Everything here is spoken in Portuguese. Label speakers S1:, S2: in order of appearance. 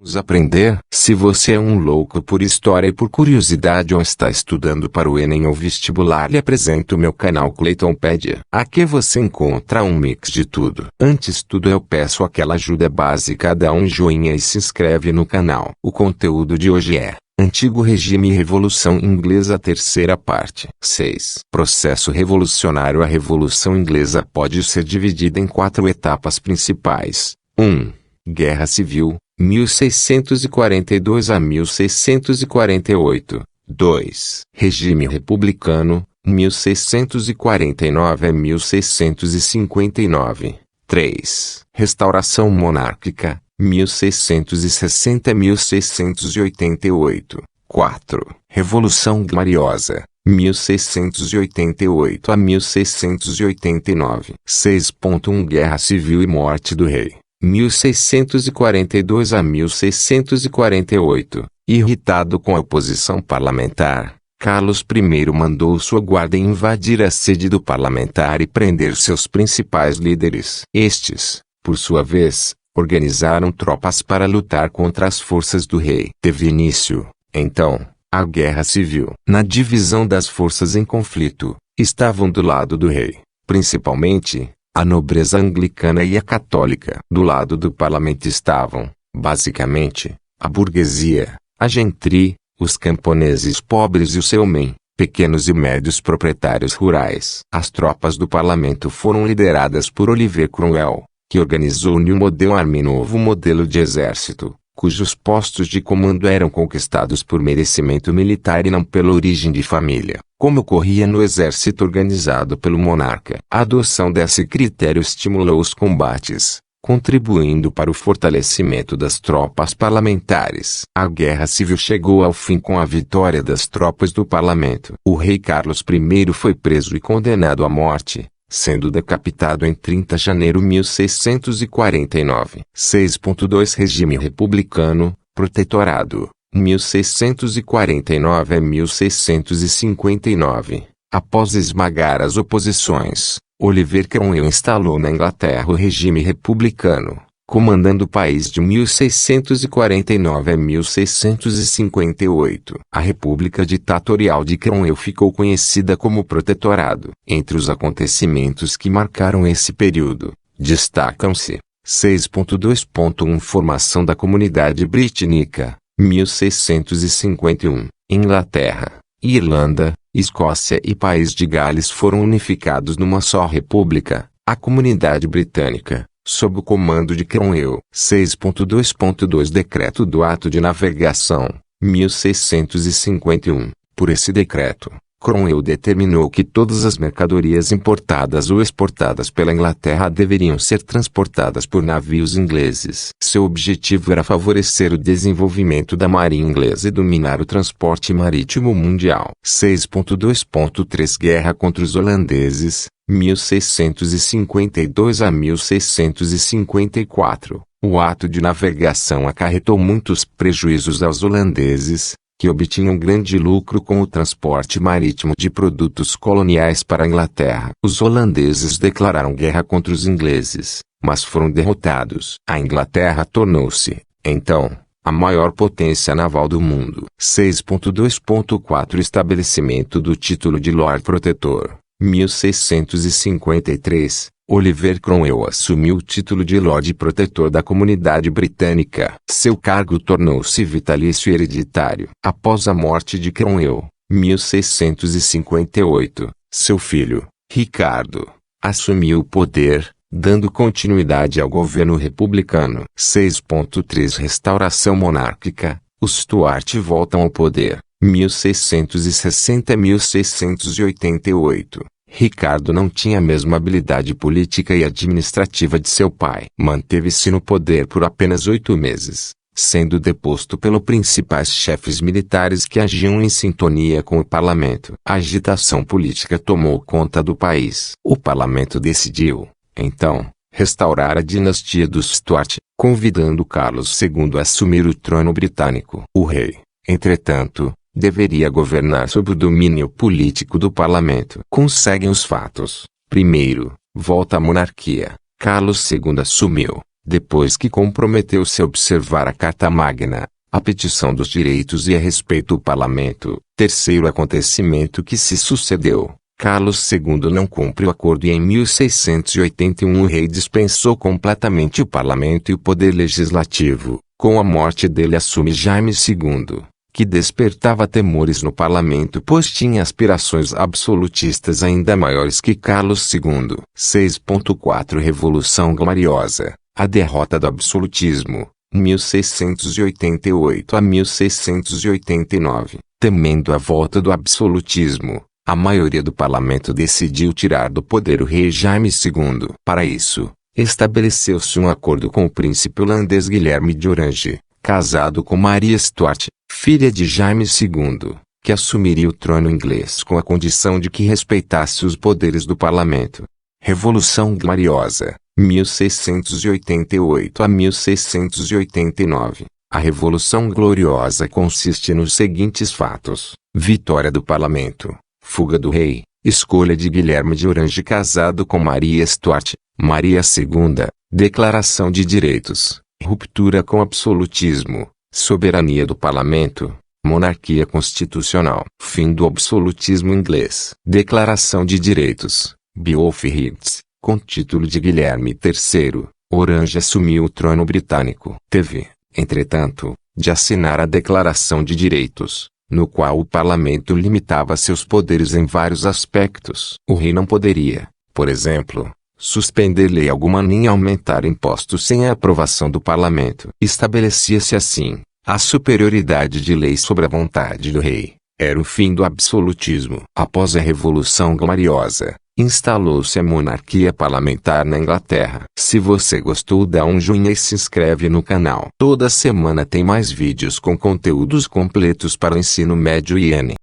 S1: Vamos aprender? Se você é um louco por história e por curiosidade ou está estudando para o Enem ou vestibular, lhe apresento o meu canal Cleitonpedia. Aqui você encontra um mix de tudo. Antes de tudo eu peço aquela ajuda básica, dá um joinha e se inscreve no canal. O conteúdo de hoje é Antigo Regime e Revolução Inglesa, terceira parte. 6. Processo revolucionário. A Revolução Inglesa pode ser dividida em 4 etapas principais. 1. Guerra Civil, 1642 a 1648. 2. Regime Republicano, 1649 a 1659. 3. Restauração Monárquica, 1660 a 1688. 4. Revolução Gloriosa, 1688 a 1689. 6.1 Guerra Civil e Morte do Rei, 1642 a 1648. Irritado com a oposição parlamentar, Carlos I mandou sua guarda invadir a sede do parlamentar e prender seus principais líderes. Estes, por sua vez, organizaram tropas para lutar contra as forças do rei. Teve início, então, a Guerra Civil. Na divisão das forças em conflito, estavam do lado do rei, principalmente, a nobreza anglicana e a católica. Do lado do parlamento estavam, basicamente, a burguesia, a gentry, os camponeses pobres e os yeomen, pequenos e médios proprietários rurais. As tropas do parlamento foram lideradas por Oliver Cromwell, que organizou o New Model Army, novo modelo de exército, cujos postos de comando eram conquistados por merecimento militar e não pela origem de família, como ocorria no exército organizado pelo monarca. A adoção desse critério estimulou os combates, contribuindo para o fortalecimento das tropas parlamentares. A Guerra Civil chegou ao fim com a vitória das tropas do parlamento. O rei Carlos I foi preso e condenado à morte, sendo decapitado em 30 de janeiro de 1649. 6.2 Regime Republicano, Protetorado, 1649 a 1659. Após esmagar as oposições, Oliver Cromwell instalou na Inglaterra o regime republicano, comandando o país de 1649 a 1658. A República Ditatorial de Cromwell ficou conhecida como Protetorado. Entre os acontecimentos que marcaram esse período, destacam-se 6.2.1 Formação da Comunidade Britânica, 1651. Inglaterra, Irlanda, Escócia e País de Gales foram unificados numa só república, a Comunidade Britânica, sob o comando de Cromwell. 6.2.2 Decreto do Ato de Navegação, 1651. Por esse decreto, Cromwell determinou que todas as mercadorias importadas ou exportadas pela Inglaterra deveriam ser transportadas por navios ingleses. Seu objetivo era favorecer o desenvolvimento da marinha inglesa e dominar o transporte marítimo mundial. 6.2.3 Guerra contra os holandeses, 1652 a 1654. O ato de navegação acarretou muitos prejuízos aos holandeses, que obtinham grande lucro com o transporte marítimo de produtos coloniais para a Inglaterra. Os holandeses declararam guerra contra os ingleses, mas foram derrotados. A Inglaterra tornou-se, então, a maior potência naval do mundo. 6.2.4 Estabelecimento do título de Lord Protetor, 1653. Oliver Cromwell assumiu o título de Lorde Protetor da Comunidade Britânica. Seu cargo tornou-se vitalício e hereditário. Após a morte de Cromwell, 1658, seu filho, Ricardo, assumiu o poder, dando continuidade ao governo republicano. 6.3 Restauração monárquica. Os Stuart voltam ao poder, 1660 a 1688. Ricardo não tinha a mesma habilidade política e administrativa de seu pai. Manteve-se no poder por apenas 8 meses, sendo deposto pelos principais chefes militares que agiam em sintonia com o parlamento. A agitação política tomou conta do país. O parlamento decidiu, então, restaurar a dinastia dos Stuart, convidando Carlos II a assumir o trono britânico. O rei, entretanto, deveria governar sob o domínio político do parlamento. Conseguem os fatos. Primeiro, volta à monarquia. Carlos II assumiu, Depois que comprometeu-se a observar a Carta Magna, a petição dos direitos e a respeito do parlamento, terceiro acontecimento que se sucedeu, Carlos II não cumpre o acordo e em 1681 o rei dispensou completamente o parlamento e o poder legislativo. Com a morte dele assume Jaime II, que despertava temores no parlamento pois tinha aspirações absolutistas ainda maiores que Carlos II. 6.4 Revolução Gloriosa, a derrota do absolutismo, 1688 a 1689. Temendo a volta do absolutismo, a maioria do parlamento decidiu tirar do poder o rei Jaime II. Para isso, estabeleceu-se um acordo com o príncipe holandês Guilherme de Orange, casado com Maria Stuart, filha de Jaime II, que assumiria o trono inglês com a condição de que respeitasse os poderes do parlamento. Revolução Gloriosa, 1688 a 1689. A Revolução Gloriosa consiste nos seguintes fatos: vitória do parlamento, fuga do rei, escolha de Guilherme de Orange casado com Maria Stuart, Maria II, declaração de direitos, ruptura com o absolutismo, soberania do parlamento, monarquia constitucional, fim do absolutismo inglês, declaração de direitos, Beowulf Heights, com título de Guilherme III, Orange assumiu o trono britânico. Teve, entretanto, de assinar a Declaração de Direitos, no qual o parlamento limitava seus poderes em vários aspectos. O rei não poderia, por exemplo, suspender lei alguma nem aumentar impostos sem a aprovação do parlamento. Estabelecia-se assim a superioridade de lei sobre a vontade do rei. Era o fim do absolutismo. Após a Revolução Gloriosa, instalou-se a monarquia parlamentar na Inglaterra. Se você gostou, dá um joinha e se inscreve no canal. Toda semana tem mais vídeos com conteúdos completos para o ensino médio e ENEM.